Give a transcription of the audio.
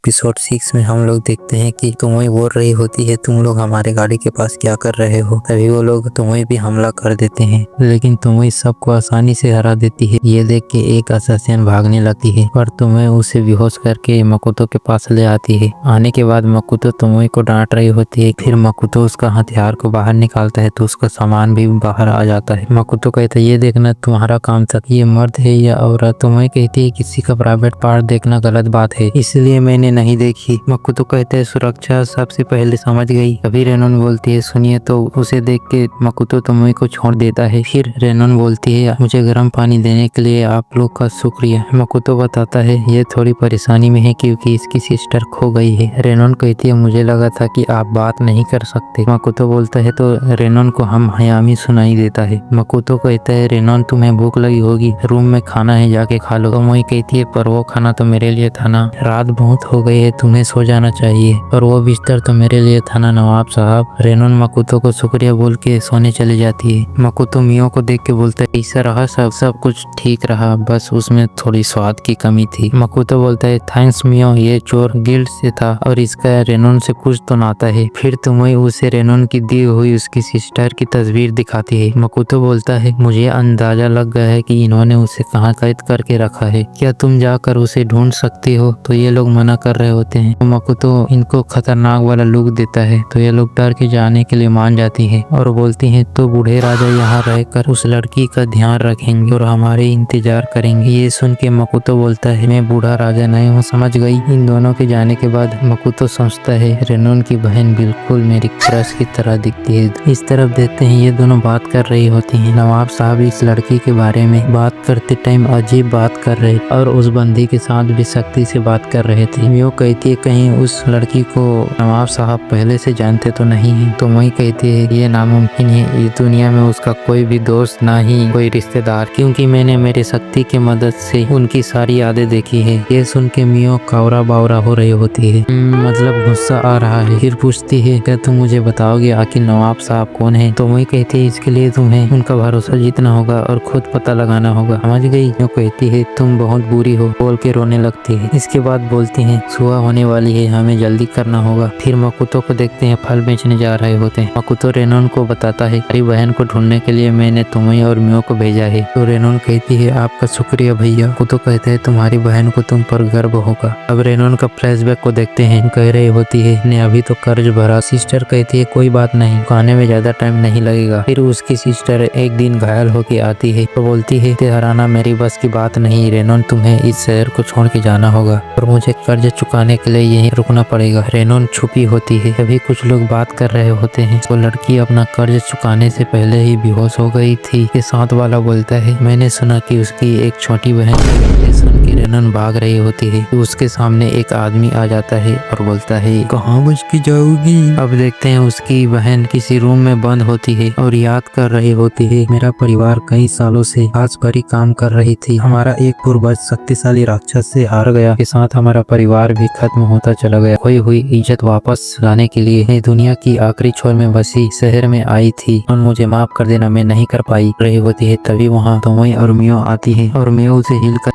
Episode 6 में हम लोग देखते हैं कि तुम्हें बोल रही होती है तुम लोग हमारे गाड़ी के पास क्या कर रहे हो। तभी वो लोग तुम्हें भी हमला कर देते हैं, लेकिन तुम्हें सबको आसानी से हरा देती है। ये देख के एक असैसिन भागने लगती है पर तुम्हें उसे बेहोश करके मकोतो के पास ले आती है। आने के बाद मकोतो तुम्हें को डांट रही होती है। फिर मकोतो उसका हथियार को बाहर निकालता है तो उसका सामान भी बाहर आ जाता है। मकोतो कहता है ये देखना तुम्हारा काम था, ये मर्द है या औरत। तुम्हें कहती है किसी का प्राइवेट पार्ट देखना गलत बात है, इसलिए मैंने नहीं देखी। मकोतो कहते हैं सुरक्षा सबसे पहले समझ गई। तभी रेनोन बोलती है सुनिए, तो उसे देख के मकोतो तुम्हें को छोड़ देता है। फिर रेनोन बोलती है मुझे गर्म पानी देने के लिए आप लोग का शुक्रिया। मकोतो बताता है ये थोड़ी परेशानी में है क्योंकि इसकी सिस्टर खो गई है। रेनोन कहती है मुझे लगा था कि आप बात नहीं कर सकते। मकोतो बोलता है तो रेनोन को हम हयामी सुनाई देता है। मकोतो कहता है रेनोन तुम्हें भूख लगी होगी, रूम में खाना है जाके खा लो। तोमोई कहती है पर वो खाना तो मेरे लिए था ना, रात बहुत हो गई है, तुम्हें सो जाना चाहिए। और वो बिस्तर तो मेरे लिए था ना नवाब साहब। रेनोन मकोतो को शुक्रिया बोल के सोने चली जाती है। मकोतो मियो को देख के बोलता है ऐसा रहा सब कुछ ठीक रहा, बस उसमें थोड़ी स्वाद की कमी थी। मकोतो बोलता है थैंक्स मियो, ये चोर गिल्ड से था और इसका रेनोन से कुछ तो नाता है। फिर तुम्हें उसे रेनोन की दी हुई उसकी सिस्टर की तस्वीर दिखाती है। मकोतो बोलता है मुझे अंदाजा लग गया है कि इन्होंने उसे कहाँ कैद करके रखा है, क्या तुम जाकर उसे ढूंढ सकती हो। तो ये लोग मना कर रहे होते हैं। तो मकोतो इनको खतरनाक वाला लुक देता है तो ये लोग डर के जाने के लिए मान जाती है और बोलती हैं तो बूढ़े राजा यहाँ रहकर उस लड़की का ध्यान रखेंगे और हमारे इंतजार करेंगे। ये सुन के मकोतो बोलता है मैं बूढ़ा राजा नहीं हूँ, समझ गई। इन दोनों के जाने के बाद मकोतो सोचता है रेनोन की बहन बिल्कुल मेरी क्रश की तरह दिखती है। इस तरफ देखते हैं ये दोनों बात कर रही होती हैं। नवाब साहब इस लड़की के बारे में बात करते टाइम अजीब बात कर रहे और उस बंदी के साथ भी सख्ती से बात कर रहे थे। मियो कहती है कहीं उस लड़की को नवाब साहब पहले से जानते तो नहीं है। तो वही कहती है ये नामुमकिन है, इस दुनिया में उसका कोई भी दोस्त ना ही कोई रिश्तेदार, क्योंकि मैंने मेरे शक्ति की मदद से उनकी सारी यादें देखी है। ये सुन के मियो कावरा बावरा हो रही होती है, मतलब गुस्सा आ रहा है। फिर पूछती है क्या तुम मुझे बताओगे आखिर नवाब साहब कौन है। तो वही कहती है इसके लिए तुम्हें उनका भरोसा जीतना होगा और खुद पता लगाना होगा, समझ गई। मियो कहती है तुम बहुत बुरी हो बोल के रोने लगती है। इसके बाद बोलती है सुबह होने वाली है, हमें जल्दी करना होगा। फिर मकोतो को देखते हैं फल बेचने जा रहे होते हैं। मकोतो रेनोन को बताता है मेरी बहन को ढूंढने के लिए मैंने तुम्हें और मियो को भेजा है। तो रेनोन कहती है आपका शुक्रिया भैया। मकोतो कहते हैं तुम्हारी बहन को तुम पर गर्व होगा। अब रेनोन का फ्लैशबैक को देखते हैं। कह रही होती है ने अभी तो कर्ज भरा। सिस्टर कहती है कोई बात नहीं, खाने में ज्यादा टाइम नहीं लगेगा। फिर उसकी सिस्टर एक दिन घायल होके आती है तो बोलती है हराना मेरी बस की बात नहीं रेनोन, तुम्हें इस शहर को छोड़ के जाना होगा और मुझे कर्ज चुकाने के लिए यहीं रुकना पड़ेगा। रेनोन छुपी होती है। तभी कुछ लोग बात कर रहे होते हैं। वो लड़की अपना कर्ज चुकाने से पहले ही बेहोश हो गई थी। के साथ वाला बोलता है मैंने सुना कि उसकी एक छोटी बहन। सुन के रेनोन भाग रही होती है तो उसके सामने एक आदमी आ जाता है और बोलता है कहाँ बच के जाओगी। अब देखते हैं उसकी बहन किसी रूम में बंद होती है और याद कर रही होती है मेरा परिवार कई सालों से आज भरी काम कर रही थी, हमारा एक पूर्वज शक्तिशाली राक्षस से हार गया, के साथ हमारा परिवार भी खत्म होता चला गया। खोई हुई इज्जत वापस लाने के लिए मैं दुनिया की आखिरी छोर में बसी शहर में आई थी और मुझे माफ कर देना, मैं नहीं कर पाई रही होती है। तभी वहाँ तोमोई और मियो आती है और मियो उसे हिल कर